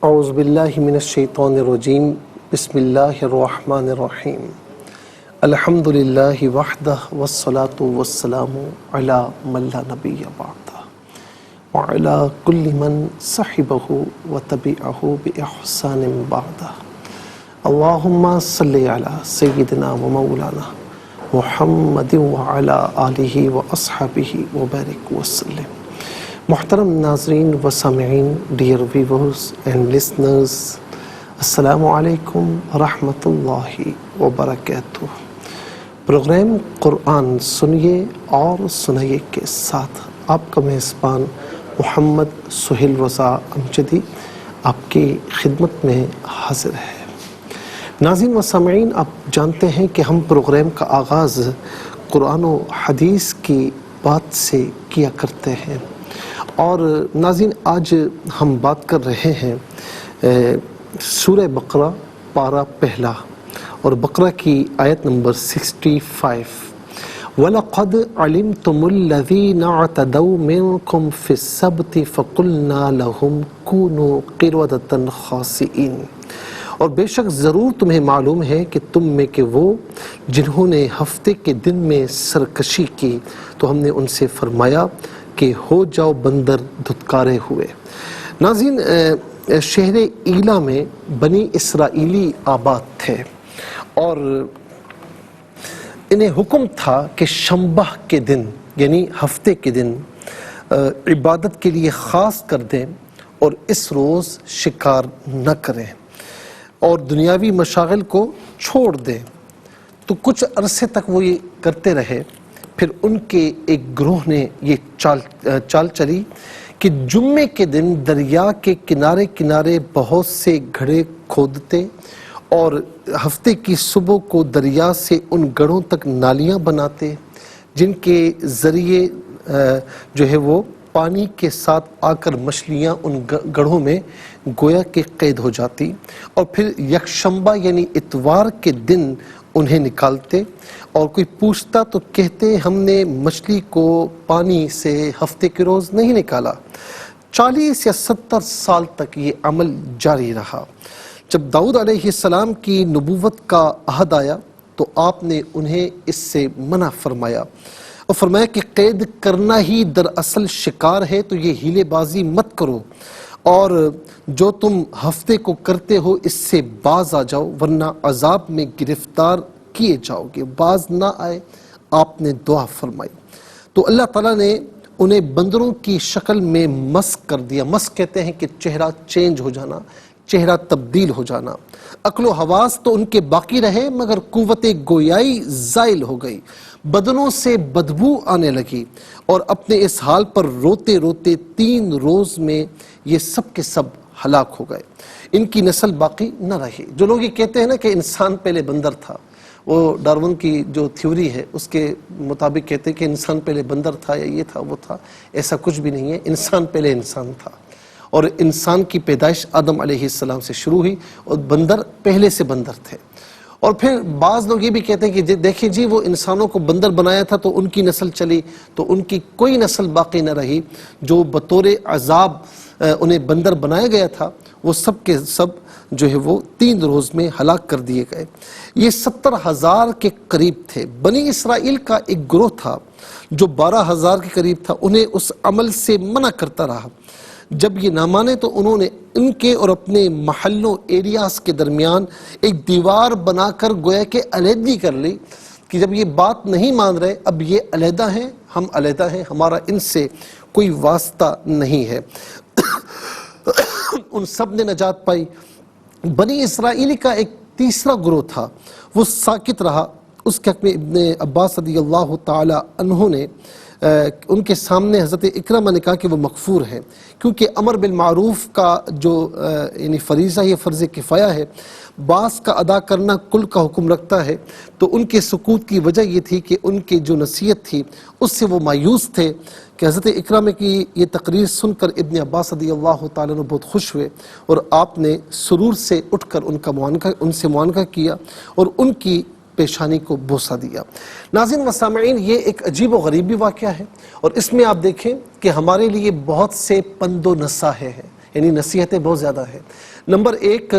اعوذ باللہ من الشیطان الرجیم بسم اللہ الرحمن الرحیم الحمد للہ وحدہ والصلاة والسلام علی من لا نبی بعدہ وعلی کل من صحبہ وتبعہ بإحسان بعدہ اللہم صلی علی سیدنا و مولانا محمد وعلی آلہ واصحابہ وبارک وسلم۔ محترم ناظرین و سامعین، ڈیئر ویورز اینڈ لسنرز، السلام علیکم ورحمۃ اللہ وبرکاتہ۔ پروگرام قرآن سنیے اور سنائیے کے ساتھ آپ کا میزبان محمد سہیل رضا امجدی آپ کی خدمت میں حاضر ہے۔ ناظرین و سامعین، آپ جانتے ہیں کہ ہم پروگرام کا آغاز قرآن و حدیث کی بات سے کیا کرتے ہیں، اور ناظرین آج ہم بات کر رہے ہیں سورہ بقرہ پارہ پہلا اور بقرہ کی آیت نمبر 65۔ وَلَقَدْ عَلِمْتُمُ الَّذِينَ اعْتَدَوْا مِنْكُمْ فِي السَّبْتِ فَقُلْنَا لَهُمْ كُونُوا قِرَدَةً خَاسِئِينَ، اور بے شک ضرور تمہیں معلوم ہے کہ تم میں کہ وہ جنہوں نے ہفتے کے دن میں سرکشی کی تو ہم نے ان سے فرمایا کہ ہو جاؤ بندر دھتکارے ہوئے۔ ناظرین، شہر ایلا میں بنی اسرائیلی آباد تھے، اور انہیں حکم تھا کہ شنبہ کے دن یعنی ہفتے کے دن عبادت کے لیے خاص کر دیں اور اس روز شکار نہ کریں اور دنیاوی مشاغل کو چھوڑ دیں۔ تو کچھ عرصے تک وہ یہ کرتے رہے، پھر ان کے ایک گروہ نے یہ چال چلی کہ جمعے کے دن دریا کے کنارے کنارے بہت سے گڑھے کھودتے اور ہفتے کی صبح کو دریا سے ان گڑھوں تک نالیاں بناتے جن کے ذریعے جو ہے وہ پانی کے ساتھ آ کر مچھلیاں ان گڑھوں میں گویا کہ قید ہو جاتی، اور پھر یکشنبہ یعنی اتوار کے دن انہیں نکالتے، اور کوئی پوچھتا تو کہتے ہم نے مچھلی کو پانی سے ہفتے کے روز نہیں نکالا۔ 40 یا 70 سال تک یہ عمل جاری رہا۔ جب داؤد علیہ السلام کی نبوت کا عہد آیا تو آپ نے انہیں اس سے منع فرمایا اور فرمایا کہ قید کرنا ہی دراصل شکار ہے، تو یہ ہیلے بازی مت کرو، اور جو تم ہفتے کو کرتے ہو اس سے باز آ جاؤ ورنہ عذاب میں گرفتار کیے جاؤ گے۔ باز نہ آئے، آپ نے دعا فرمائی تو اللہ تعالیٰ نے انہیں بندروں کی شکل میں مسخ کر دیا۔ مسخ کہتے ہیں کہ چہرہ چینج ہو جانا، چہرہ تبدیل ہو جانا۔ عقل و حواس تو ان کے باقی رہے مگر قوت گویائی زائل ہو گئی، بدنوں سے بدبو آنے لگی، اور اپنے اس حال پر روتے روتے 3 روز میں یہ سب کے سب ہلاک ہو گئے۔ ان کی نسل باقی نہ رہی۔ جو لوگ یہ کہتے ہیں نا کہ انسان پہلے بندر تھا، وہ ڈارون کی جو تھیوری ہے اس کے مطابق کہتے ہیں کہ انسان پہلے بندر تھا یا یہ تھا وہ تھا، ایسا کچھ بھی نہیں ہے۔ انسان پہلے انسان تھا، اور انسان کی پیدائش آدم علیہ السلام سے شروع ہوئی، اور بندر پہلے سے بندر تھے۔ اور پھر بعض لوگ یہ بھی کہتے ہیں کہ دیکھیں جی وہ انسانوں کو بندر بنایا تھا تو ان کی نسل چلی، تو ان کی کوئی نسل باقی نہ رہی، جو بطور عذاب انہیں بندر بنایا گیا تھا وہ سب کے سب جو ہے وہ 3 روز میں ہلاک کر دیے گئے۔ یہ 70,000 کے قریب تھے۔ بنی اسرائیل کا ایک گروہ تھا جو 12,000 کے قریب تھا، انہیں اس عمل سے منع کرتا رہا۔ جب یہ نہ مانے تو انہوں نے ان کے اور اپنے محلوں ایریاز کے درمیان ایک دیوار بنا کر گویا کہ علیحدگی کر لی کہ جب یہ بات نہیں مان رہے، اب یہ علیحدہ ہیں، ہم علیحدہ ہیں، ہمارا ان سے کوئی واسطہ نہیں ہے۔ ان سب نے نجات پائی۔ بنی اسرائیلی کا ایک تیسرا گروہ تھا، وہ ساکت رہا۔ اس کے حق میں ابن عباس رضی اللہ تعالی عنہ نے ان کے سامنے حضرت اکرمہ نے کہا کہ وہ مغفور ہیں، کیونکہ امر بالمعروف کا جو یعنی فریضہ یہ فرض کفایہ ہے، بعض کا ادا کرنا کل کا حکم رکھتا ہے، تو ان کے سکوت کی وجہ یہ تھی کہ ان کی جو نصیحت تھی اس سے وہ مایوس تھے کہ حضرت اکرمہ کی یہ تقریر سن کر ابن عباس رضی اللہ تعالیٰ عنہ بہت خوش ہوئے، اور آپ نے سرور سے اٹھ کر ان سے معانقہ کیا اور ان کی پیشانی کو بوسہ دیا۔ ناظرین و سامعین، یہ ایک عجیب و غریب بھی واقعہ ہے، اور اس میں آپ دیکھیں کہ ہمارے لیے بہت سے پند و نصائح ہیں۔ یعنی نصیحتیں بہت زیادہ ہیں۔ نمبر ایک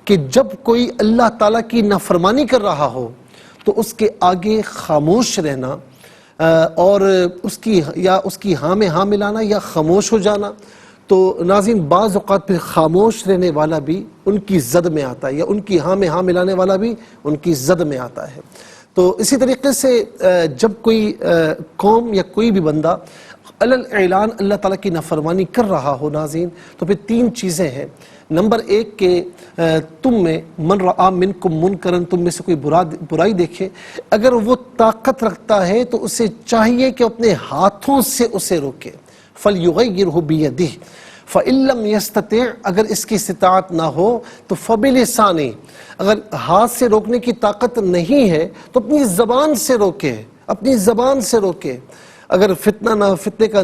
کہ جب کوئی اللہ تعالیٰ کی نافرمانی کر رہا ہو تو اس کے آگے خاموش رہنا اور اس کی ہاں میں ہاں ملانا یا خاموش ہو جانا، تو ناظرین بعض اوقات پھر خاموش رہنے والا بھی ان کی زد میں آتا ہے، یا ان کی ہاں میں ہاں ملانے والا بھی ان کی زد میں آتا ہے۔ تو اسی طریقے سے جب کوئی قوم یا کوئی بھی بندہ علل اعلان اللہ تعالیٰ کی نافرمانی کر رہا ہو ناظرین، تو پھر تین چیزیں ہیں۔ نمبر ایک کہ تم میں من رآ منکم منکرا، تم میں سے کوئی برائی دیکھے، اگر وہ طاقت رکھتا ہے تو اسے چاہیے کہ اپنے ہاتھوں سے اسے روکے، فَلْيُغَيِّرْهُ بِيَدِهِ فَإِن لَّمْ يَسْتَطِعْ، اگر اس کی استطاعت نہ ہو تو فَبِلِسَانِهِ، اگر ہاتھ سے روکنے کی طاقت نہیں ہے تو اپنی زبان سے روکے، اپنی زبان سے روکے۔ اگر فتنے کا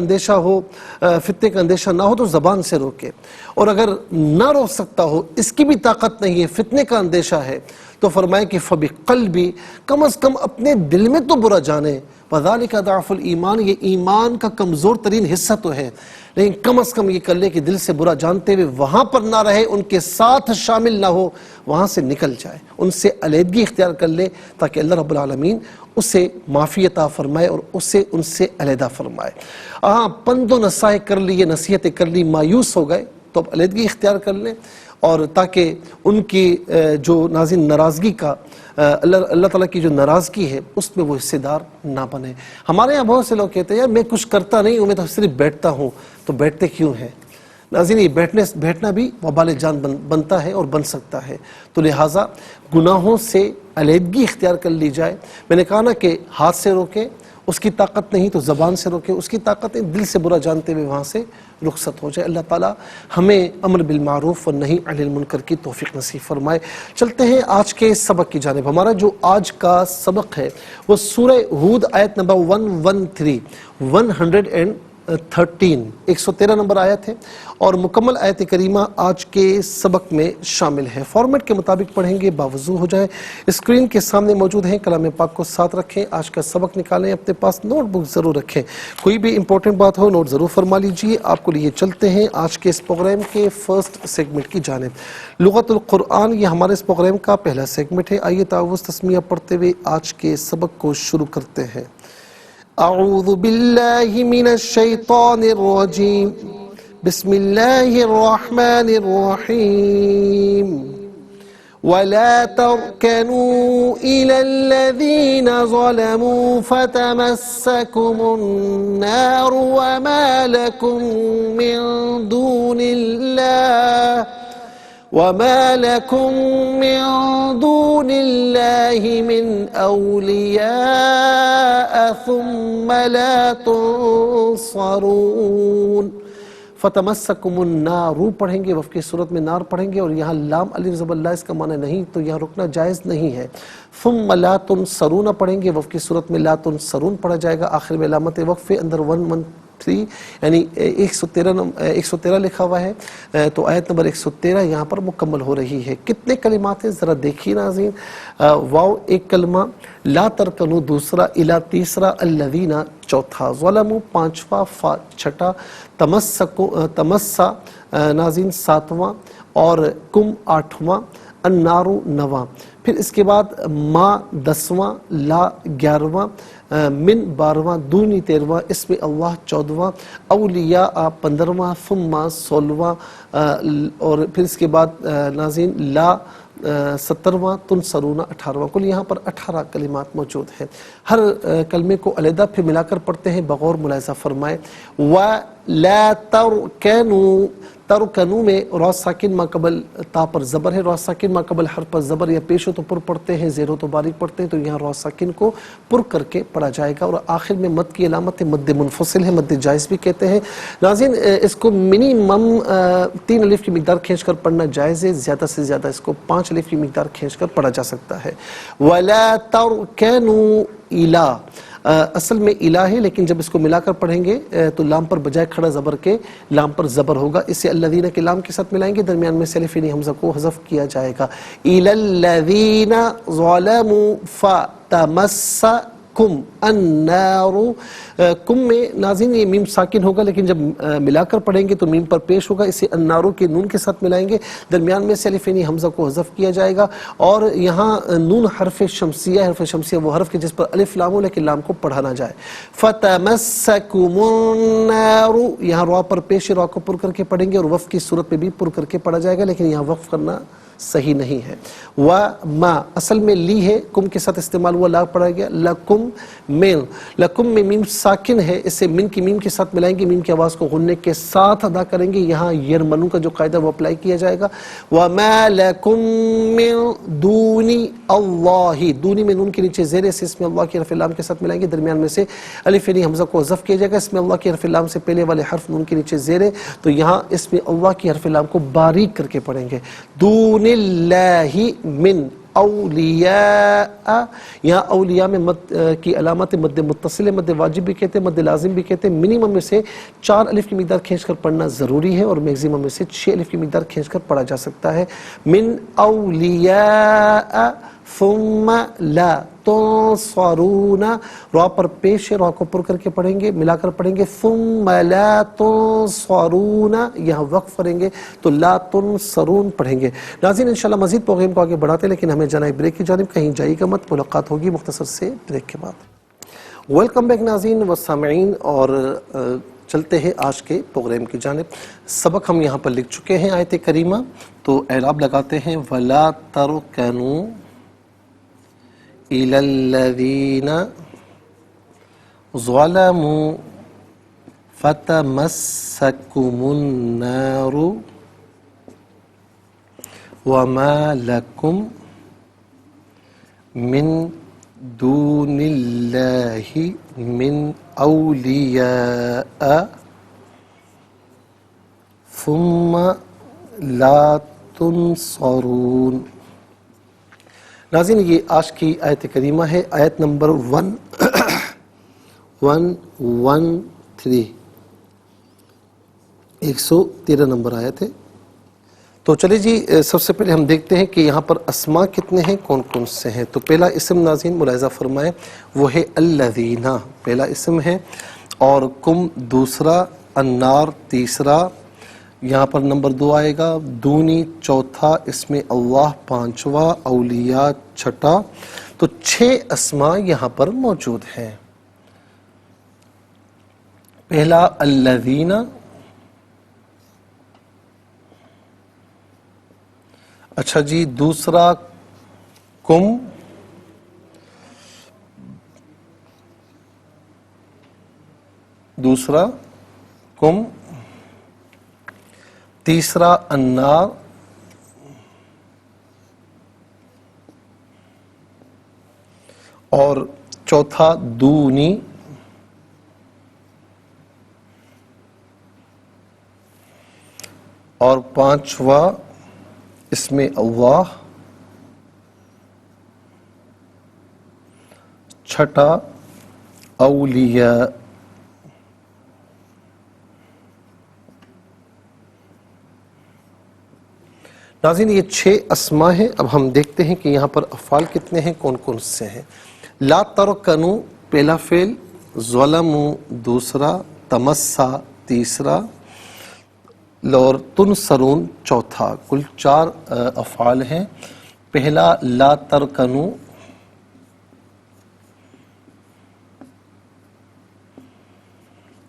اندیشہ نہ ہو تو زبان سے روکے، اور اگر نہ روک سکتا ہو، اس کی بھی طاقت نہیں ہے، فتنے کا اندیشہ ہے، تو فرمائے کہ فَبِقَلْبِ، کم از کم اپنے دل میں تو برا جانے، وَذَلِكَ ضَعْفُ الْإِيمَانِ، یہ ایمان کا کمزور ترین حصہ تو ہے، لیکن کم از کم یہ کر لے کہ دل سے برا جانتے ہوئے وہاں پر نہ رہے، ان کے ساتھ شامل نہ ہو، وہاں سے نکل جائے، ان سے علیحدگی اختیار کر لے، تاکہ اللہ رب العالمین اسے معافی عطا فرمائے اور اسے ان سے علیحدہ فرمائے۔ ہاں پند و نصائح کر لی، یہ نصیحتیں کر لی، مایوس ہو گئے تو اب علیحدگی اختیار کر لیں، اور تاکہ ان کی جو ناظرین ناراضگی کا اللہ تعالیٰ کی جو ناراضگی ہے اس میں وہ حصے دار نہ بنے۔ ہمارے یہاں بہت سے لوگ کہتے ہیں یار میں کچھ کرتا نہیں ہوں، میں تو صرف بیٹھتا ہوں، تو بیٹھتے کیوں ہیں؟ ناظرین یہ بیٹھنا بھی وبال جان بنتا ہے اور بن سکتا ہے، تو لہٰذا گناہوں سے علیحدگی اختیار کر لی جائے۔ میں نے کہا نا کہ ہاتھ سے روکے، اس کی طاقت نہیں تو زبان سے روکے، اس کی طاقت نہیں دل سے برا جانتے ہوئے وہاں سے رخصت ہو جائے۔ اللہ تعالیٰ ہمیں امر بالمعروف و نہی عن المنکر کی توفیق نصیب فرمائے۔ چلتے ہیں آج کے سبق کی جانب۔ ہمارا جو آج کا سبق ہے وہ سورہ ہود آیت نمبر 113 113 نمبر آیت ہے، اور مکمل آیت کریمہ آج کے سبق میں شامل ہے۔ فارمیٹ کے مطابق پڑھیں گے، باوضو ہو جائیں۔ اسکرین کے سامنے موجود ہیں، کلام پاک کو ساتھ رکھیں، آج کا سبق نکالیں، اپنے پاس نوٹ بک ضرور رکھیں، کوئی بھی امپورٹنٹ بات ہو نوٹ ضرور فرما لیجیے۔ آپ کو لیے چلتے ہیں آج کے اس پروگرام کے فرسٹ سیگمنٹ کی جانب، لغت القرآن۔ یہ ہمارے اس پروگرام کا پہلا سیگمنٹ ہے۔ آئیے تعوذ تسمیہ پڑھتے ہوئے آج کے سبق کو شروع کرتے ہیں۔ اعوذ باللہ من الشیطان الرجیم، بسم اللہ الرحمن الرحیم، وَلَا تَرْكَنُوا إِلَى الَّذِينَ ظَلَمُوا فَتَمَسَّكُمُ النَّارُ وَمَا لَكُم مِّن دُونِ اللَّهِ مِنْ أَوْلِيَاءَ ثُمَّ لَا تُنصَرُونَ۔ فتمسکم النار پڑھیں گے، وف کی صورت میں نار پڑھیں گے، اور یہاں لام الف زبر لا اس کا معنی نہیں، تو یہاں رکنا جائز نہیں ہے۔ ثم لا تنصرون پڑھیں گے، وف کی صورت میں لا تنصرون پڑھا جائے گا، آخر میں علامت وقف اندر 113 یعنی 113 لکھا ہوا ہے، تو آیت نمبر 113 یہاں پر مکمل ہو رہی ہے۔ کتنے کلمات ہیں ذرا دیکھیے ناظرین، واو ایک کلمہ، لا ترکنو دوسرا، الا تیسرا، الذین چوتھا، ظلموا پانچواں، فا چھٹا، تمسا ناظرین ساتواں، اور کم آٹھواں، النارو نواں، پھر اس کے بعد ما 10واں، لا 11واں، من 12واں، دونی 13واں، اسم اللہ 14واں، اولیاء 15واں، ثم 16واں، اور پھر اس کے بعد ناظرین لا 17واں، تنصرون 18واں۔ کل یہاں پر 18 کلمات موجود ہیں۔ ہر کلمے کو علیحدہ پھر ملا کر پڑھتے ہیں، بغور ملاحظہ فرمائے۔ وَلَا تَرْكَنُوا، ترکنو میں را ساکن ما قبل تا پر زبر ہے، را ساکن ما قبل حرف پر زبر یا پیش ہو تو پر پڑھتے ہیں، زیر ہو تو باریک پڑھتے ہیں، تو یہاں را ساکن کو پر کر کے پڑھا جائے گا، اور آخر میں مد کی علامت ہے، مد منفصل ہے، مد جائز بھی کہتے ہیں۔ ناظرین اس کو منیمم 3 الف کی مقدار کھینچ کر پڑھنا جائز ہے، زیادہ سے زیادہ اس کو 5 الف کی مقدار کھینچ کر پڑھا جا سکتا ہے۔ وَلَا تَرْكَنُوا إِلَىٰ، اصل میں الہ ہے، لیکن جب اس کو ملا کر پڑھیں گے تو لام پر بجائے کھڑا زبر کے لام پر زبر ہوگا، اسے الذین کے لام کے ساتھ ملائیں گے، درمیان میں سے الف یعنی حمزہ کو حذف کیا جائے گا۔ الی الذین ظلموا فتمس کم النار، کم میں ناظرین یہ میم ساکن ہوگا، لیکن جب ملا کر پڑھیں گے تو میم پر پیش ہوگا، اسے النارو کے نون کے ساتھ ملائیں گے، درمیان میں سے الف یعنی حمزہ کو حذف کیا جائے گا، اور یہاں نون حرف شمسیہ، حرف شمسیہ وہ حرف کے جس پر الف لام ہو لیکن لام کو پڑھا نہ جائے. فتمسکم النار، یہاں را پر پیش، را کو پر کر کے پڑھیں گے، اور وقف کی صورت میں بھی پر کر کے پڑھا جائے گا، لیکن یہاں وقف کرنا صحیح نہیں ہے. وما اصل میں لی ہے، کم کے ساتھ استعمال ہوا، لا پڑھا گیا. لکم من، لکم میں میم ساکن ہے، اسے من کی میم کے ساتھ ملائیں گے، میم کی آواز کو غننے کے ساتھ ادا کریں گے، یہاں یرمنو کا جو قاعدہ وہ اپلائی کیا جائے گا. وما لکم من دونی اللہ، دونی میں نون کے نیچے زیر سے اسم اللہ کی حرف لام کے ساتھ ملائیں گے، درمیان میں سے الف یعنی حمزہ کو حذف کیا جائے گا، اسم اللہ کی حرف لام سے پہلے والے حرف نون کے نیچے زیر ہے، تو یہاں اسم اللہ کی حرف لام کو باریک کر کے پڑھیں گے. دون اللہ من اولیاء، یہاں اولیاء میں مد کی علامت مد متصل، مد واجب بھی کہتے ہیں، مد لازم بھی کہتے ہیں. منیمم میں سے 4 الف کی مقدار کھینچ کر پڑھنا ضروری ہے، اور میگزیمم میں سے 6 الف کی مقدار کھینچ کر پڑھا جا سکتا ہے. من اولیاء ثم لا تنصرون، را پر پیش ہے، را کو پر کر کے پڑھیں گے، ملا کر پڑھیں گے. ثم لا تنصرون، یہاں وقف کریں گے تو لا تنصرون پڑھیں گے. ناظرین انشاءاللہ مزید پروگرام کو آگے بڑھاتے ہیں، لیکن ہمیں جانا ہے بریک کی جانب، کہیں جائیے گا مت، ملاقات ہوگی مختصر سے بریک کے بعد. ویلکم بیک ناظرین و سامعین، اور چلتے ہیں آج کے پروگرام کی جانب. سبق ہم یہاں پر لکھ چکے ہیں آیت کریمہ، تو اعراب لگاتے ہیں. وَلَا تَرْكَنُوا إِلَى الَّذِينَ ظَلَمُوا فَتَمَسَّكُمُ النَّارُ وَمَا لَكُمْ مِن دُونِ اللَّهِ مِنْ أَوْلِيَاءَ ثُمَّ لَا تُنصَرُونَ. ناظرین یہ آج کی آیت کریمہ ہے، آیت نمبر 113، 113 نمبر آیت ہے. تو چلے جی سب سے پہلے ہم دیکھتے ہیں کہ یہاں پر اسماء کتنے ہیں، کون کون سے ہیں. تو پہلا اسم ناظرین ملاحظہ فرمائیں وہ ہے الذین، پہلا اسم ہے، اور کم دوسرا، النار تیسرا، یہاں پر نمبر 2 آئے گا، دونی چوتھا، اسم اللہ پانچواں، اولیاء چھٹا. تو 6 اسماء یہاں پر موجود ہیں. پہلا الذین، اچھا جی، دوسرا کم، دوسرا کم، تیسرا النار، اور چوتھا دونی، اور پانچواں اسم اللہ، چھٹا اولیاء. ناظرین یہ 6 اسماء ہیں. اب ہم دیکھتے ہیں کہ یہاں پر افعال کتنے ہیں، کون کون سے ہیں. لا ترکنو پہلا فعل، ظلمو دوسرا، تمسا تیسرا، اور تنصرون چوتھا. کل 4 افعال ہیں. پہلا لا ترکنو،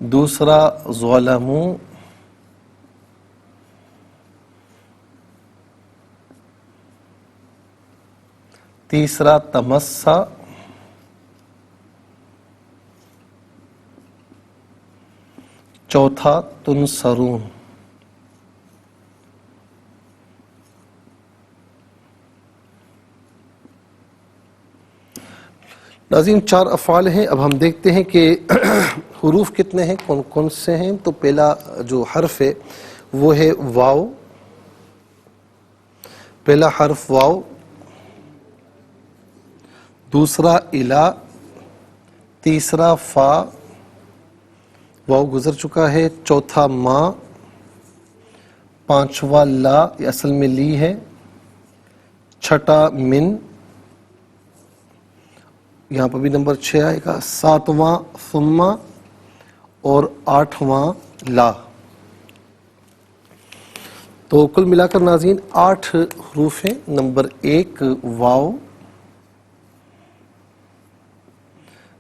دوسرا ظلمو، تیسرا تمسا، چوتھا تنصرون. ناظرین 4 افعال ہیں. اب ہم دیکھتے ہیں کہ حروف کتنے ہیں، کون کون سے ہیں. تو پہلا جو حرف ہے وہ ہے واو، پہلا حرف واو، دوسرا الا، تیسرا فا، واو گزر چکا ہے، چوتھا ما، پانچواں لا، یہ اصل میں لی ہے، چھٹا من، یہاں پر بھی نمبر 6 آئے گا، 7واں ثم اور 8واں لا. تو کل ملا کر ناظرین 8 حروف ہیں. نمبر 1 واو،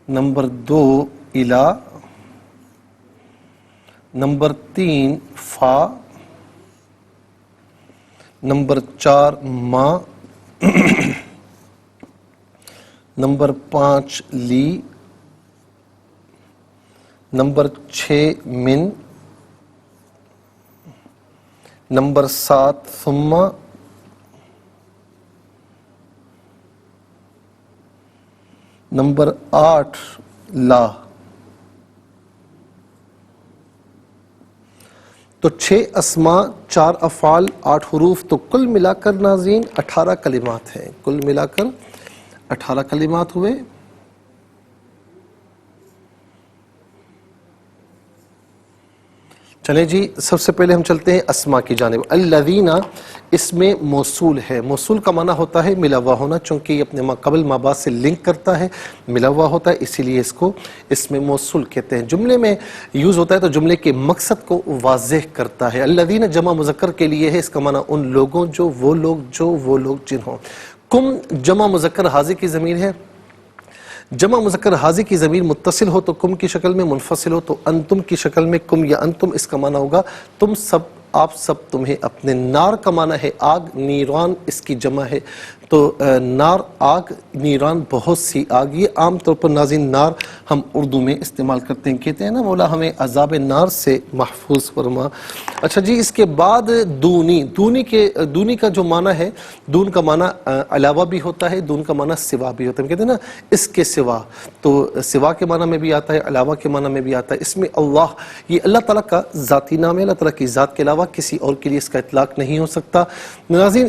نمبر 2 الا، نمبر 3 فا، نمبر 4 ما، نمبر 5 لی، نمبر 6 من، نمبر 7 ثم، نمبر 8 لا. تو 6 اسماء، 4 افعال، 8 حروف، تو کل ملا کر ناظرین 18 کلمات ہیں. کل ملا کر 18 کلمات ہوئے. چلیں جی، سب سے پہلے ہم چلتے ہیں اسماء کی جانب. الذین اس میں موصول ہے. موصول کا معنی ہوتا ہے ملا ہوا ہونا، چونکہ یہ اپنے ما قبل ما بعد سے لنک کرتا ہے، ملا ہوا ہوتا ہے، اسی لیے اس کو اس میں موصول کہتے ہیں. جملے میں یوز ہوتا ہے تو جملے کے مقصد کو واضح کرتا ہے. الذین جمع مذکر کے لیے ہے، اس کا معنی ان لوگوں جو وہ لوگ جنہوں. کم جمع مذکر حاضر کی ضمیر ہے. جمع مذکر حاضر کی ضمیر متصل ہو تو کم کی شکل میں، منفصل ہو تو انتم کی شکل میں. کم یا انتم اس کا معنی ہوگا تم سب، آپ سب، تمہیں اپنے. نار کا معنی ہے آگ، نیران اس کی جمع ہے. تو نار آگ، نیران بہت سی آگ. یہ عام طور پر ناظرین نار ہم اردو میں استعمال کرتے ہیں، کہتے ہیں نا مولا ہمیں عذاب نار سے محفوظ فرما. اچھا جی، اس کے بعد دونی کا جو معنی ہے، دون کا معنی علاوہ بھی ہوتا ہے، دون کا معنی سوا بھی ہوتا ہے. کہتے ہیں نا اس کے سوا، تو سوا کے معنی میں بھی آتا ہے، علاوہ کے معنی میں بھی آتا ہے. اس میں اللہ، یہ اللہ تعالیٰ کا ذاتی نام ہے. اللہ تعالیٰ کی ذات کے علاوہ کسی اور کے لیے اس کا اطلاق نہیں ہو سکتا. ناظرین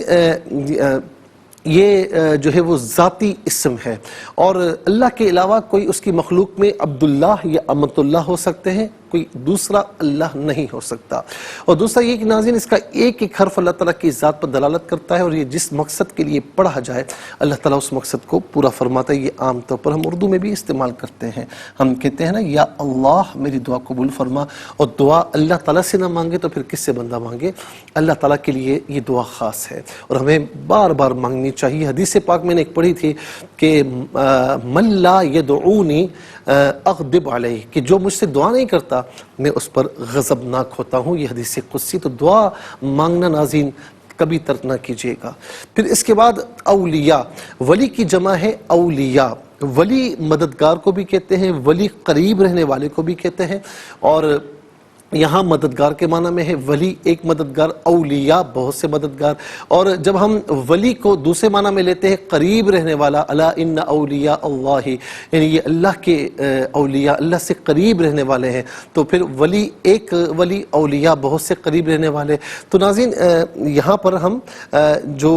یہ جو ہے وہ ذاتی اسم ہے، اور اللہ کے علاوہ کوئی اس کی مخلوق میں عبداللہ یا امت اللہ ہو سکتے ہیں، کوئی دوسرا اللہ نہیں ہو سکتا. اور دوسرا یہ کہ ناظرین اس کا ایک حرف اللہ تعالیٰ کی ذات پر دلالت کرتا ہے، اور یہ جس مقصد کے لیے پڑھا جائے اللہ تعالیٰ اس مقصد کو پورا فرماتا ہے. یہ عام طور پر ہم اردو میں بھی استعمال کرتے ہیں. ہم کہتے ہیں نا یا اللہ میری دعا قبول فرما، اور دعا اللہ تعالیٰ سے نہ مانگے تو پھر کس سے بندہ مانگے؟ اللہ تعالیٰ کے لیے یہ دعا خاص ہے اور ہمیں بار بار مانگنی چاہیے. حدیث پاک میں نے ایک پڑھی تھی کہ من لا یدعونی اغضب علیہ، کہ جو مجھ سے دعا نہیں کرتا میں اس پر غضبناک ہوتا ہوں. یہ حدیث قدسی. تو دعا مانگنا ناظرین کبھی ترک نہ کیجیے گا. پھر اس کے بعد اولیاء، ولی کی جمع ہے اولیاء. ولی مددگار کو بھی کہتے ہیں، ولی قریب رہنے والے کو بھی کہتے ہیں. اور یہاں مددگار کے معنی میں ہے ولی ایک مددگار، اولیاء بہت سے مددگار. اور جب ہم ولی کو دوسرے معنی میں لیتے ہیں قریب رہنے والا، الا ان اولیاء اللہ، یعنی یہ اللہ کے اولیاء اللہ سے قریب رہنے والے ہیں، تو پھر ولی ایک ولی، اولیاء بہت سے قریب رہنے والے. تو ناظرین یہاں پر ہم جو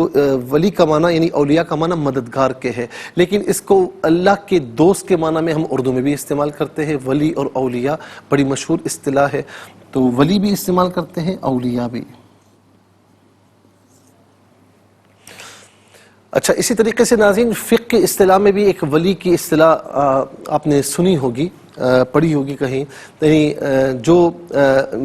ولی کا معنی یعنی اولیاء کا معنی مددگار کے ہے، لیکن اس کو اللہ کے دوست کے معنی میں ہم اردو میں بھی استعمال کرتے ہیں. ولی اور اولیاء بڑی مشہور اصطلاح ہے، تو ولی بھی استعمال کرتے ہیں، اولیاء بھی. اچھا، اسی طریقے سے ناظرین فقہ کی اصطلاح میں بھی ایک ولی کی اصطلاح آپ نے سنی ہوگی، پڑھی ہوگی کہیں. یعنی جو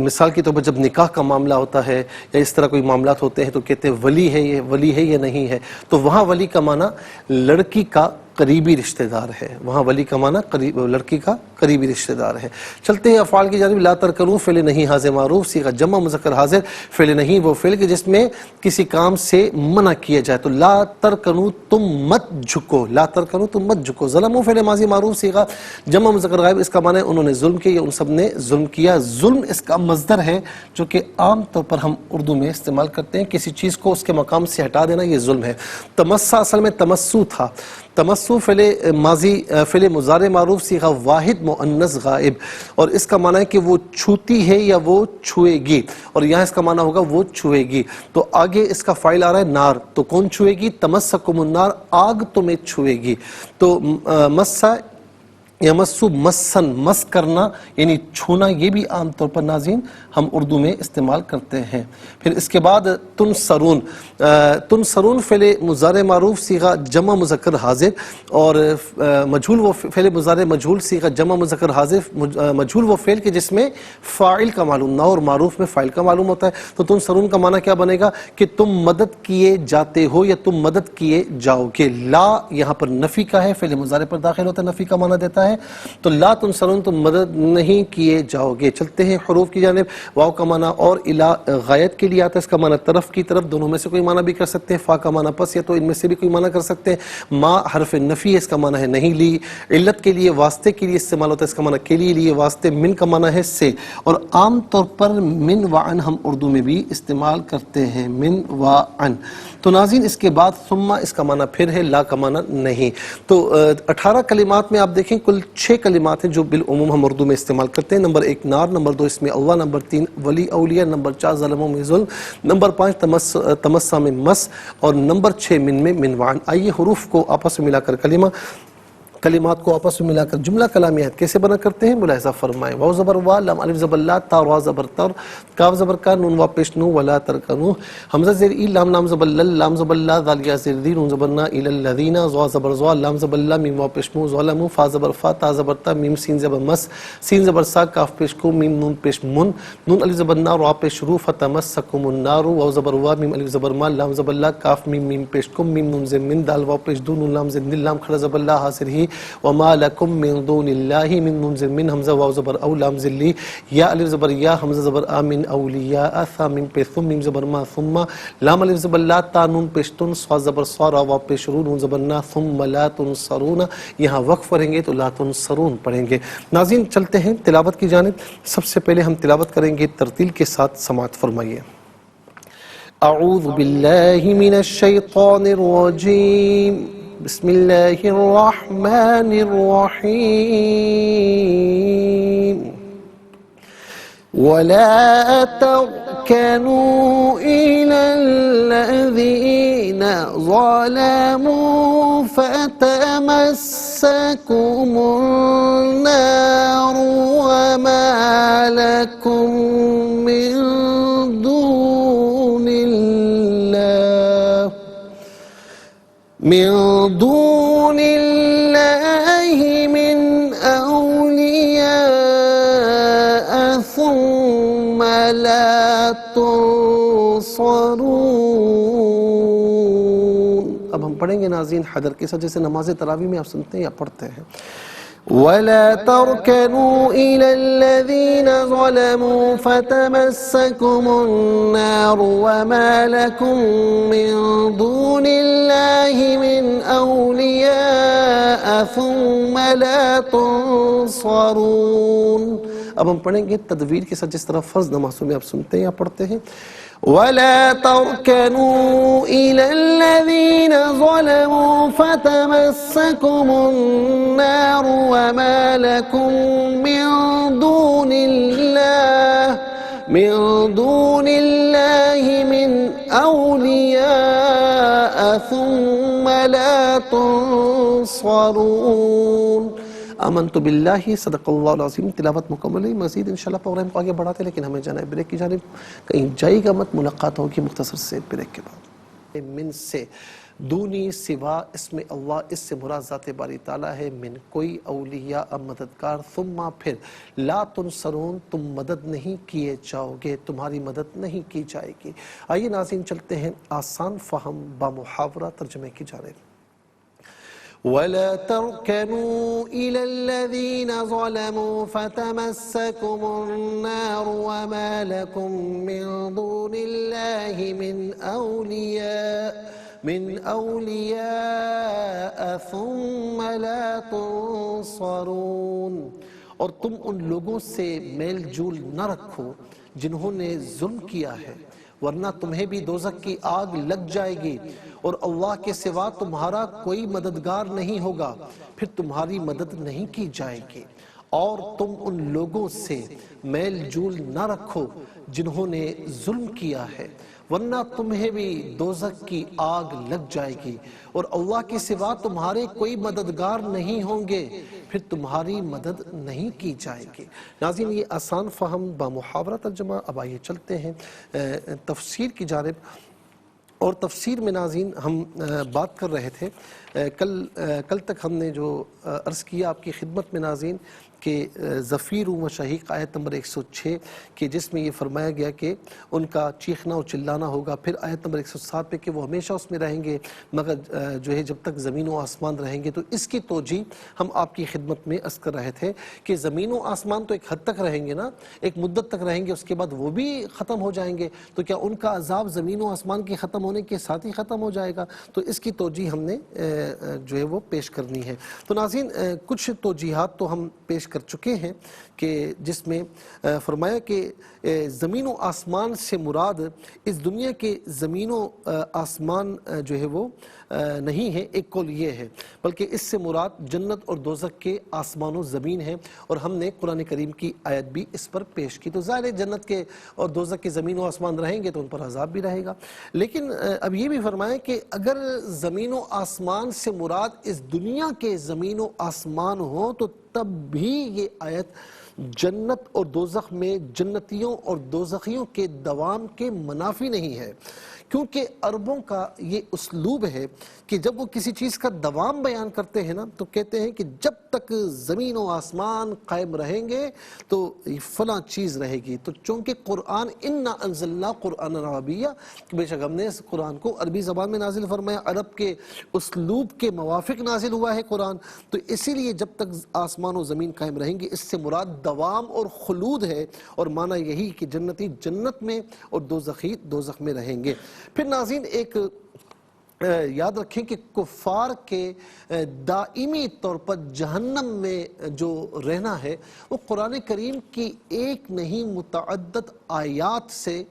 مثال کے طور پر جب نکاح کا معاملہ ہوتا ہے یا اس طرح کوئی معاملات ہوتے ہیں تو کہتے ہیں ولی ہے، یہ ولی ہے یا نہیں ہے. تو وہاں ولی کا معنی لڑکی کا قریبی رشتہ دار ہے. وہاں ولی کا معنی لڑکی کا قریبی رشتہ دار ہے. چلتے ہیں افعال کی جانب. لا ترکنوا فعل نہیں حاضر معروف، صیغہ جمع مذکر حاضر. فعل نہیں وہ فعل کے جس میں کسی کام سے منع کیا جائے. تو لا ترکنوا تم مت جھکو، لا ترکنوا تم مت جھکو. ظلموا فعل ماضی معروف، صیغہ جمع مذکر غائب. اس کا معنی ہے انہوں نے ظلم کیا یا ان سب نے ظلم کیا. ظلم اس کا مصدر ہے جو کہ عام طور پر ہم اردو میں استعمال کرتے ہیں، کسی چیز کو اس کے مقام سے ہٹا دینا، یہ ظلم ہے. تمسا اصل میں تمسو تھا. تمسو فعل ماضی فعل مضارع معروف، صیغہ واحد مؤنث غائب. اور اس کا معنی ہے کہ وہ چھوتی ہے یا وہ چھوئے گی، اور یہاں اس کا معنی ہوگا وہ چھوئے گی. تو آگے اس کا فاعل آ رہا ہے نار، تو کون چھوئے گی؟ تمسکم النار، آگ تمہیں چھوئے گی. تو مسا یمسو مسن، مس کرنا یعنی چھونا، یہ بھی عام طور پر ناظرین ہم اردو میں استعمال کرتے ہیں۔ پھر اس کے بعد تنصرون، تنصرون فعل مضارع معروف صیغہ جمع مذکر حاضر، اور مجہول وہ فعل مضارع مجہول صیغہ جمع مذکر حاضر، مجہول وہ فعل کہ جس میں فاعل کا معلوم نہ ہو اور معروف میں فاعل کا معلوم ہوتا ہے۔ تو تنصرون کا معنی کیا بنے گا کہ تم مدد کیے جاتے ہو یا تم مدد کیے جاؤ گے۔ لا یہاں پر نفی کا ہے، فعل مضارع پر داخل ہوتا ہے، نفی کا معنی دیتا ہے، تو لا تنصرون، تم مدد نہیں کیے جاؤ گے۔ چلتے ہیں حروف کی جانب۔ واو کا معنی اور الا غایت کے لیے آتا ہے، اس کا معنی طرف کی طرف، دونوں میں سے کوئی معنی بھی کر سکتے ہیں۔ فا کا معنی پس یا تو ان میں سے بھی کوئی معنی کر سکتے ہیں۔ ما حرف نفی ہے، اس کا معنی ہے نہیں لی۔ علت کے لیے واسطے کے لیے استعمال ہوتا ہے، اس کا معنی کے لیے واسطے۔ من کا معنی ہے سے، اور عام طور پر من وعن ہم اردو میں بھی استعمال کرتے ہیں، من وعن۔ تو ناظرین اس کے بعد ثم، اس کا معنی پھر ہے، لا کا معنی نہیں۔ تو 18 کلمات میں آپ دیکھیں کل 6 کلمات ہیں جو بالعموم ہم اردو میں استعمال کرتے ہیں۔ نمبر 1 نار، نمبر 2 اس میں اللہ، نمبر 3 ولی اولیاء، نمبر 4 ظلموں میں ظلم، نمبر 5 تمسا میں مس، اور نمبر 6 من میں من وعن۔ آئیے حروف کو آپس میں ملا کر کلمات کو آپس میں ملا کر جملہ کلامیات کیسے بنا کرتے ہیں ملاحظہ فرمائیں۔ واو زبر وا، لام الف زبر لا، تا را زبر تر، کاف زبر کا، نون وا پیش نو، ولا ترکنو، حمزہ زیر ای، لام لام زبر لل، لام زبر لا، ذال یا زیر دی، نون زبر نا، الی الذین، ظا زبر ظا، لام زبر لا، میم وا پیش مو، ظلموا، فا زبر فا، تا زبر تا، میم سین زبر مس، سین زبر سا، کاف پیش کو، میم نون پیش من، نون الف زبر نا، را پیش رو، فتمسکم النار، واو زبر وا، میم الف زبر ما، لام زبر لا، کاف میم میم پیش کم، میم نون زیر من، دال وا پیش دو، نون لام زیر دل، لام کھڑا زبر لا، حاضر ہی، وما لکم من دون اللہ، من نون زیر من، حمزہ واو زبر او، لام زیر لی، یا الف زبر یا، حمزہ زبر آ، من اولیاء، ثا میم پیش ثم، میم زبر ما، ثم، لام الف زبر لا، تا نون پیش تن، صا زبر صا، را وا پیش رو، نون زبر نا، ثم لا تنصرون، یہاں وقف پڑھیں گے تو لا تنصرون پڑھیں گے۔ ناظرین چلتے ہیں تلاوت کی جانب۔ سب سے پہلے ہم تلاوت کریں گے ترتیل کے ساتھ، سماعت فرمائیے۔ اعوذ باللہ من الشیطان الرجیم، بسم اللہ الرحمن الرحیم۔ ولا تركنوا إلى الذين ظلموا فتمسكم النار وما لكم من دون الله من أولياء ثم لا تنصرون۔ اب ہم پڑھیں گے ناظرین حدر کے ساتھ، جیسے نماز تراویح میں آپ سنتے ہیں یا پڑھتے ہیں۔ وَلَا تَرْكَنُوا إِلَى الَّذِينَ ظَلَمُوا فَتَمَسَّكُمُ النَّارُ وَمَا لَكُم مِّن دُونِ اللَّهِ مِنْ أَوْلِيَاءَ ثُمَّ لَا تُنصَرُونَ۔ اب ہم پڑھیں گے تدویر کے ساتھ، جس طرح فرض نمازوں میں آپ سنتے ہیں یا پڑھتے ہیں۔ وَلَا تَرْكَنُوا إِلَى الَّذِينَ ظَلَمُوا فَتَمَسَّكُمُ النَّارُ وَمَا لَكُم مِّن دُونِ اللَّهِ مِنْ أَوْلِيَاءَ ثُمَّ لَا تُنصَرُونَ۔ آمنت باللہ، صدق اللہ العظیم۔ تلاوت مکمل ہے، مزید انشاءاللہ پروگرام کو آگے بڑھاتے، لیکن ہمیں جانا ہے بریک کی جانب۔ کہیں جائے گا مت، ملاقات ہوگی مختصر سے بریک کے بعد۔ من سے، دونی سوا اسم اللہ، اس سے مراد ذات باری تعالیٰ ہے۔ من کوئی، اولیاء مددگار، ثم پھر، لا تنصرون تم مدد نہیں کیے جاؤ گے، تمہاری مدد نہیں کی جائے گی۔ آئیے ناظرین چلتے ہیں آسان فہم با محاورہ ترجمے کی جانب۔ وَلَا تَرْكَنُوا إِلَى الَّذِينَ ظَلَمُوا فَتَمَسَّكُمُ النَّارُ وَمَا لَكُم مِّن دُونِ اللَّهِ مِنْ أَوْلِيَاءَ ثُمَّ لَا تُنصَرُونَ۔ اور تم ان لوگوں سے میل جول نہ رکھو جنہوں نے ظلم کیا ہے، ورنہ تمہیں بھی دوزخ کی آگ لگ جائے گی، اور اللہ کے سوا تمہارا کوئی مددگار نہیں ہوگا، پھر تمہاری مدد نہیں کی جائے گی۔ اور تم ان لوگوں سے میل جول نہ رکھو جنہوں نے ظلم کیا ہے، ورنہ تمہیں بھی دوزخ کی آگ لگ جائے گی اور اللہ کے سوا تمہارے کوئی مددگار نہیں ہوں گے، پھر تمہاری مدد نہیں کی جائے گی۔ ناظرین، یہ آسان فہم بامحاورہ ترجمہ۔ اب آئیے چلتے ہیں تفسیر کی جانب، اور تفسیر میں ناظرین ہم بات کر رہے تھے کل تک ہم نے جو عرض کیا آپ کی خدمت میں ناظرین کہ زفیر و شہیق آیت نمبر 106 کہ جس میں یہ فرمایا گیا کہ ان کا چیخنا و چلانا ہوگا، پھر آیت نمبر 107 پہ کہ وہ ہمیشہ اس میں رہیں گے مگر جو ہے جب تک زمین و آسمان رہیں گے۔ تو اس کی توجیہ ہم آپ کی خدمت میں عرض کر رہے تھے کہ زمین و آسمان تو ایک حد تک رہیں گے نا، ایک مدت تک رہیں گے، اس کے بعد وہ بھی ختم ہو جائیں گے، تو کیا ان کا عذاب زمین و آسمان کے ختم ہونے کے ساتھ ہی ختم ہو جائے گا؟ تو اس کی توجیہ ہم نے جو ہے وہ پیش کرنی ہے۔ تو ناظرین کچھ توجیہات تو ہم پیش کر چکے ہیں کہ جس میں فرمایا کہ زمین و آسمان سے مراد اس دنیا کے زمین و آسمان جو ہے وہ نہیں ہے، ایک قول یہ ہے، بلکہ اس سے مراد جنت اور دوزخ کے آسمان و زمین ہے، اور ہم نے قرآن کریم کی آیت بھی اس پر پیش کی۔ تو ظاہر ہے جنت کے اور دوزخ کے زمین و آسمان رہیں گے تو ان پر عذاب بھی رہے گا، لیکن اب یہ بھی فرمایا کہ اگر زمین و آسمان سے مراد اس دنیا کے زمین و آسمان ہو تو تب بھی یہ آیت جنت اور دوزخ میں جنتیوں اور دوزخیوں کے دوام کے منافی نہیں ہے، کیونکہ عربوں کا یہ اسلوب ہے کہ جب وہ کسی چیز کا دوام بیان کرتے ہیں نا تو کہتے ہیں کہ جب تک زمین و آسمان قائم رہیں گے تو فلاں چیز رہے گی۔ تو چونکہ قرآن انا انزلنا قرآن عربیہ، بے شک ہم نے اس قرآن کو عربی زبان میں نازل فرمایا، عرب کے اسلوب کے موافق نازل ہوا ہے قرآن، تو اسی لیے جب تک آسمان و زمین قائم رہیں گے اس سے مراد دوام اور خلود ہے، اور معنی یہی کہ جنتی جنت میں اور دوزخی دوزخ میں رہیں گے۔ پھر ناظرین ایک یاد رکھیں کہ کفار کے دائمی طور پر جہنم میں جو رہنا ہے وہ قرآن کریم کی ایک نہیں متعدد آیات سے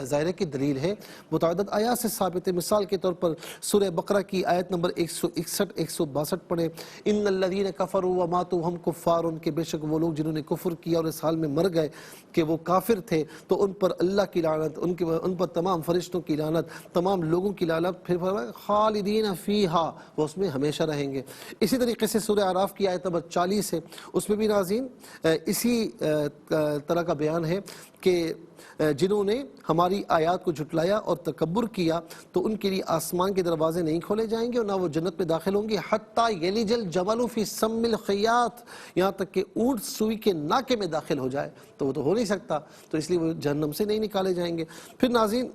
ظاہرہ کی دلیل ہے، متعدد آیات سے ثابت ہے۔ مثال کے طور پر سورہ بقرہ کی آیت نمبر 161 162 پڑھیں، ان الذین کفروا وماتوا ہم کفار، ان کے بے شک وہ لوگ جنہوں نے کفر کیا اور اس حال میں مر گئے کہ وہ کافر تھے تو ان پر اللہ کی لعنت، ان پر تمام فرشتوں کی لعنت، تمام لوگوں کی لعنت، پھر فرمایا خالدین فیہا، وہ اس میں ہمیشہ رہیں گے۔ اسی طریقے سے سورہ اعراف کی آیت نمبر 40 ہے، اس میں بھی ناظرین اسی طرح کا بیان ہے کہ جنہوں نے ہماری آیات کو جھٹلایا اور تکبر کیا تو ان کے لیے آسمان کے دروازے نہیں کھولے جائیں گے اور نہ وہ جنت میں داخل ہوں گے حتی یلج الجمل فی سم الخیاط، یہاں تک کہ اونٹ سوئی کے ناکے میں داخل ہو جائے، تو وہ تو ہو نہیں سکتا، تو اس لیے وہ جہنم سے نہیں نکالے جائیں گے۔ پھر ناظرین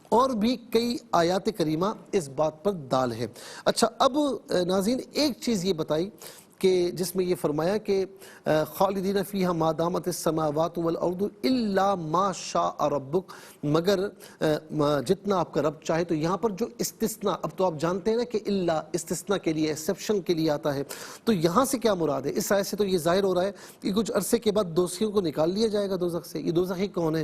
اور بھی کئی آیات کریمہ اس بات پر دال ہے۔ اچھا اب ناظرین ایک چیز یہ بتائی کہ جس میں یہ فرمایا کہ خالدین فیہا ما دامت السماوات والارض الا ما شاء ربک، مگر جتنا آپ کا رب چاہے۔ تو یہاں پر جو استثناء، اب تو آپ جانتے ہیں نا کہ الا استثناء کے لیے، ایکسیپشن کے لیے آتا ہے، تو یہاں سے کیا مراد ہے؟ اس آیت سے تو یہ ظاہر ہو رہا ہے کہ کچھ عرصے کے بعد دوزخیوں کو نکال لیا جائے گا دوزخ سے۔ یہ دوزخی کون ہے؟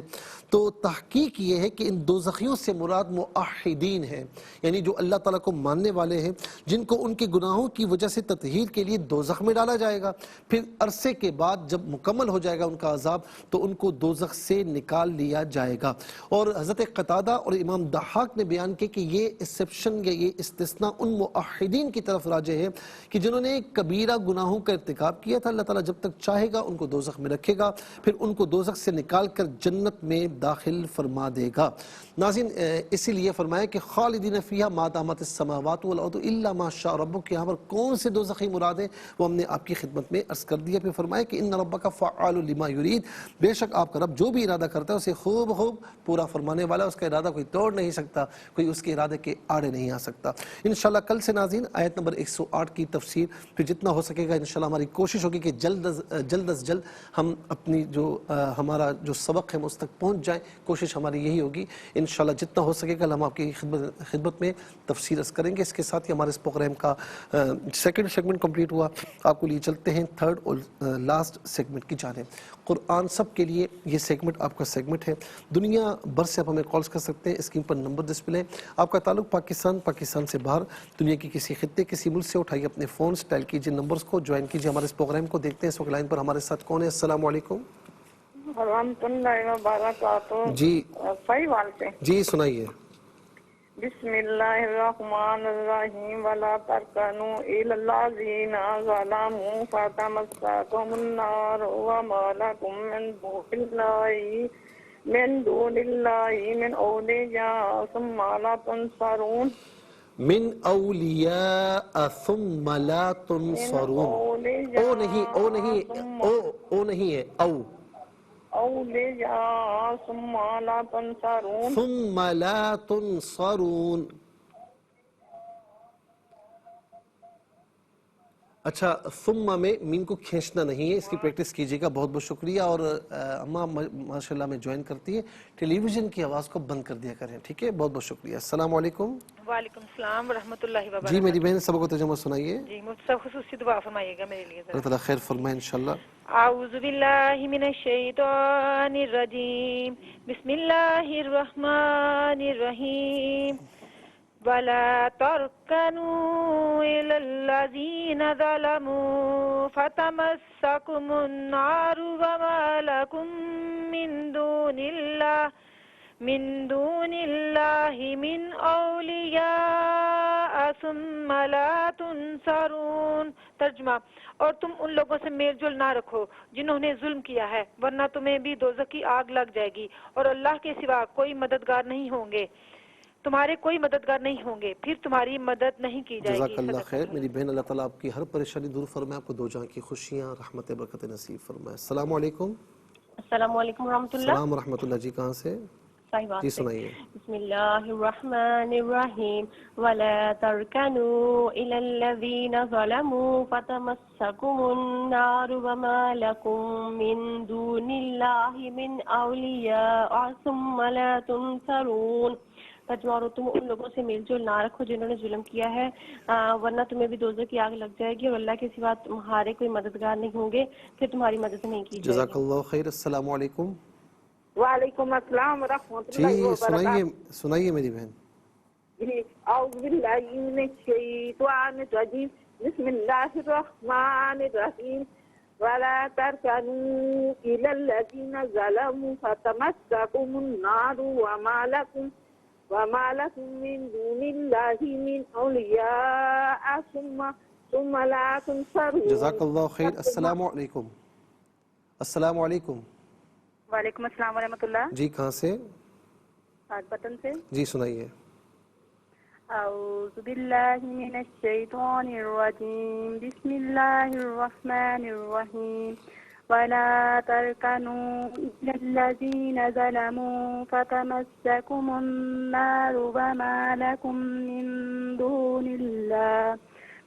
تو تحقیق یہ ہے کہ ان دوزخیوں سے مراد موحدین ہیں، یعنی جو اللہ تعالیٰ کو ماننے والے ہیں، جن کو ان کے گناہوں کی وجہ سے تطہیر کے لیے دوزخ میں ڈالا جائے گا، پھر عرصے کے بعد جب مکمل ہو جائے گا ان کا عذاب تو ان کو دوزخ سے نکال لیا جائے گا۔ اور حضرت قتادہ اور امام ضحاک نے بیان کیا کہ یہ ایکسیپشن یا یہ استثناء ان موحدین کی طرف راجع ہے کہ جنہوں نے کبیرہ گناہوں کا ارتکاب کیا تھا، اللہ تعالیٰ جب تک چاہے گا ان کو دوزخ میں رکھے گا، پھر ان کو دوزخ سے نکال کر جنت میں داخل فرما دے گا۔ ناظرین اسی لیے فرمایا کہ خالدین فیہا ما دامت السماوات والارض الا ما شاء ربک، یہاں پر کون سے دوزخی مراد ہے وہ ہم نے آپ کی خدمت میں عرض کر دیا۔ پھر فرمایا کہ ان ربک فعال لما یرید، بے شک آپ کا رب جو بھی ارادہ کرتا ہے اسے خوب خوب پورا فرمانے والا، اس کا ارادہ کوئی توڑ نہیں سکتا، کوئی اس کے ارادے کے آڑے نہیں آ سکتا۔ انشاءاللہ کل سے ناظرین آیت نمبر 108 کی تفسیر پھر جتنا ہو سکے گا انشاءاللہ ہماری کوشش ہوگی کہ جلد از جلد ہم اپنی جو ہمارا جو سبق ہے اس تک پہنچ جائیں، کوشش ہماری یہی ہوگی انشاءاللہ جتنا ہو سکے گا ہم آپ کی خدمت میں تفسیر عرض کریں گے۔ اس کے ساتھ ہی ہمارے اس پروگرام کا سیکنڈ سیگمنٹ کمپلیٹ ہوا، آپ کو لیے چلتے ہیں تھرڈ اور لاسٹ سیگمنٹ کی جانب۔ قرآن سب کے لیے یہ سیگمنٹ آپ کا سیگمنٹ ہے، دنیا بھر سے آپ ہمیں کالز کر سکتے ہیں، اسکرین پر نمبر ڈسپلے، آپ کا تعلق پاکستان سے باہر، دنیا کی کسی خطے کسی ملک سے، اٹھائیے اپنے فونز، ڈائل کیجیے نمبرز کو، جوائن کیجیے ہمارے اس پروگرام کو۔ دیکھتے ہیں اس وقت لائن پر ہمارے ساتھ کون ہے۔ السلام علیکم۔ ورحمۃ اللہ وبرکاتہ. جی صحیح بات سے. جی سنائیے. بسم اللہ الرحمن الرحیم. ولا ترکنوا الی الذین ظلموا فتمسکهم النار وما لکم من دون اللہ من اولیاء ثم لا تنصرون. من اولیاء ثم لا تنصرون. او نہیں ہے او. اولیاء ثم لا تنصرون. ثم لا تنصرون. اچھا ثم میں مین کو کھینچنا نہیں ہے، اس کی پریکٹس کیجیے گا. بہت بہت شکریہ. اور اماں ماشاءاللہ میں جوائن کرتی ہے. ٹیلی ویژن کی آواز کو بند کر دیا کریں، ٹھیک ہے. بہت بہت شکریہ. السلام علیکم. وعلیکم السلام ورحمۃ اللہ وبرکاتہ. جی میری بہن سبق و ترجمہ سنائیے. جی مجھ سے خصوصی دعا فرمائیے گا میرے لیے. اللہ تعالیٰ خیر فرمائے انشاءاللہ. اعوذ باللہ من الشیطان الرجیم. بسم اللہ الرحمن الرحیم. ولا ترکنوا الی الذین ظلموا فتمسکم النار وما لکم من دون اللہ من اولیاء ثم لا تنصرون. ترجمہ: اور تم ان لوگوں سے میل جول نہ رکھو جنہوں نے ظلم کیا ہے، ورنہ تمہیں بھی دوزخ کی آگ لگ جائے گی، اور اللہ کے سوا کوئی مددگار نہیں ہوں گے، تمہارے کوئی مددگار نہیں ہوں گے، پھر تمہاری مدد نہیں کی جائے گی. جزاک اللہ خیر. میری بہن اللہ تعالیٰ آپ کی ہر پریشانی دور فرمائے، آپ کو دو جہاں کی خوشیاں رحمت برکت نصیب فرمائے. السلام علیکم. السلام علیکم ورحمۃ اللہ. السلام ورحمۃ اللہ. جی کہاں سے؟ صحیح بات جی ہے. سنائیے. بسم اللہ الرحمن الرحیم. ولا ترکنوا الی الذین ظلموا فتمسکم النار وما لکم من دون اللہ من اولیاء ثم لا تنصرون. ترجمہ: اور تم ان لوگوں سے میل جول نہ رکھو جنہوں نے ظلم کیا ہے، ورنہ تمہیں بھی دوزخ کی آگ لگ جائے گی، اور اللہ کے سوا تمہارے کوئی مددگار نہیں ہوں گے، پھر تمہاری مدد نہیں کی جائے گی. جزاک اللہ خیر. السلام علیکم. وعلیکم السلام ورحمۃ اللہ جی وبرکاتہ. سنائیے میری بہن. جی اعوذ باللہ من الشیطان الرجیم. بسم اللہ الرحمن الرحیم. ولا ترکنوا الی الذین ظلموا فتمسکم النار وما لکم من دون اللہ من اولیاء ثم لا تنصرون. جزاک اللہ خیر. السلام علیکم. السلام علیکم. وعلیکم السلام ورحمۃ اللہ. جی کہاں سے؟ پٹن سے. جی سنائیے. اعوذ باللہ من الشیطان الرجیم. بسم اللہ الرحمن الرحیم. ولا ترکنوا الی الذین ظلموا فتمسکم النار وما لکم من دون اللہ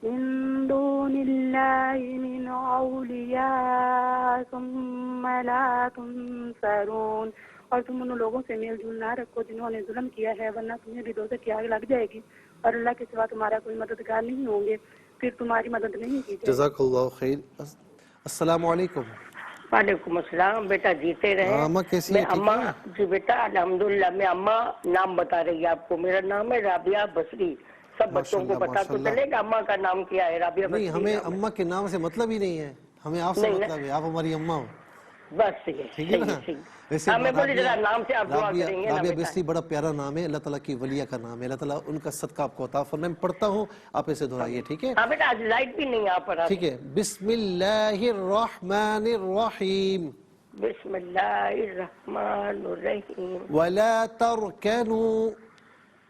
من اولیاء ثم لا تنصرون. اور تم ان لوگوں سے میل جول نہ رکھو جنہوں نے ظلم کیا ہے، ورنہ تمہیں بھی دوزخ کی آگ لگ جائے گی، اور اللہ کے سوا تمہارا کوئی مددگار نہیں ہوں گے، پھر تمہاری مدد نہیں کی جائے گی. جزاک اللہ خیر. السلام علیکم. وعلیکم السلام. بیٹا جیتے رہے. اماں کیسی میں ہیں؟ ٹھیک اماں ہیں؟ جی بیٹا الحمدللہ. میں اماں نام بتا رہی ہے آپ کو. میرا نام ہے رابعہ بصری. سب بچوں کو پتا تو چلے گا اماں کا نام کیا ہے. رابعہ بصری. نہیں ہمیں اماں کے نام سے مطلب ہی نہیں ہے، ہمیں آپ سے مطلب ہے، آپ ہماری اماں ہو. بس ٹھیک ہے نا. ویسے میں بولی ذرا نام سے آپ دعا کریں گے. رابعہ بصری بڑا پیارا نام ہے، اللہ تعالیٰ کی ولیہ کا نام ہے. اللہ تعالیٰ ان کا صدقہ آپ کو عطا فرمائے. میں پڑھتا ہوں، آپ اسے دہرائیے. ٹھیک ہے؟ ہاں بیٹا آج لائٹ بھی نہیں آ پڑا. ٹھیک ہے. بسم اللہ الرحمن الرحیم. بسم اللہ الرحمن الرحیم. ولا ترکنوا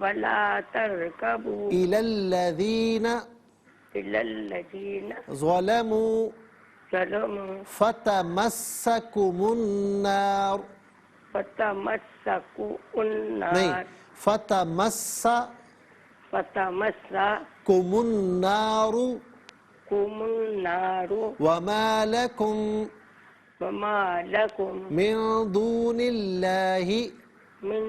ولا ترکبوا الی الذین ظلموا فتمسکم النار. فتمسکوا نہیں، النار. فتمسکم النار وما لکم من دون اللہ من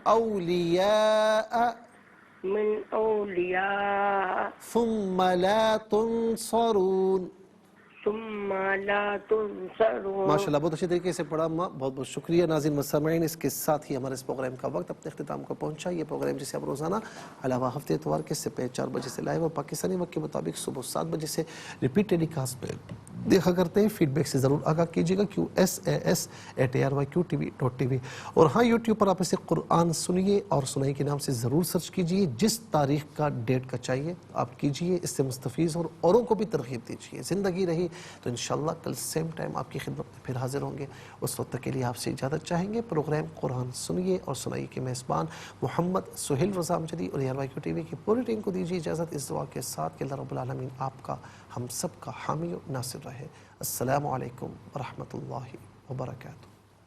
اولیاء ثم لا تنصرون. ماشاء اللہ بہت اچھے طریقے سے پڑھا ماں، بہت بہت شکریہ. ناظرین مستمعین، اس کے ساتھ ہی ہمارے اس پروگرام کا وقت اپنے اختتام کو پہنچا. یہ پروگرام جسے آپ روزانہ علاوہ ہفتے اتوار کے سے 4 بجے سے لائیو اور پاکستانی وقت کے مطابق صبح 7 بجے سے ریپیٹ ٹیلی کاسٹ پہ دیکھا کرتے ہیں، فیڈ بیک سے ضرور آگاہ کیجیے گا QSAS@ARYQTV.tv۔ اور ہاں یوٹیوب پر آپ اسے قرآن سنیے اور سنائی کے نام سے ضرور سرچ کیجیے، جس تاریخ کا ڈیٹ کا چاہیے آپ کیجیے، اس سے مستفیض اور اوروں کو بھی ترغیب دیجیے۔ زندگی رہی تو انشاءاللہ کل سیم ٹائم آپ کی خدمت میں پھر حاضر ہوں گے، اس وقت تک کے لیے آپ سے اجازت چاہیں گے۔ پروگرام قرآن سنیے اور سنائی کے میزبان محمد سہیل رضا امجدی اور ARYQTV کی پوری ٹیم کو دیجیے اجازت، اس دعا کے ساتھ کہ اللہ رب العالمین آپ کا ہم سب کا حامی و ناصر رہے۔ السلام علیکم ورحمۃ اللہ وبرکاتہ۔